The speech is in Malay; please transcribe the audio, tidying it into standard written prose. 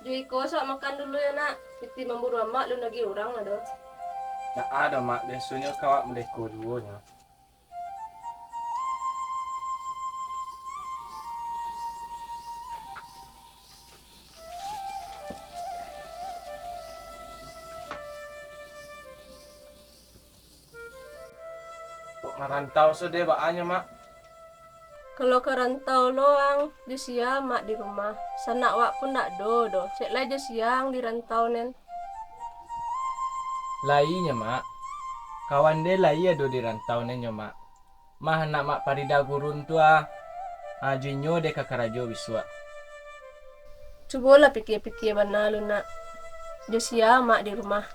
Jui ko so makan dulu ya nak. Piti memburu mak lu lagi orang ada. Nak ada mak biasanya kawak meleko dulunya. Kok merantau sudah baaknya mak. Kalau ke rantau loang di siang mak di rumah. Sanak wak pun nak do. Cek lah di siang di rantau nen. Lainya mak. Kawan dia lai ado di rantau nenyo mak. Mah nak mak parida gurun tua. Ajinyo de kakarajo biswa. Coba lah pikir-pikir benar lu nak. Di siang mak di rumah.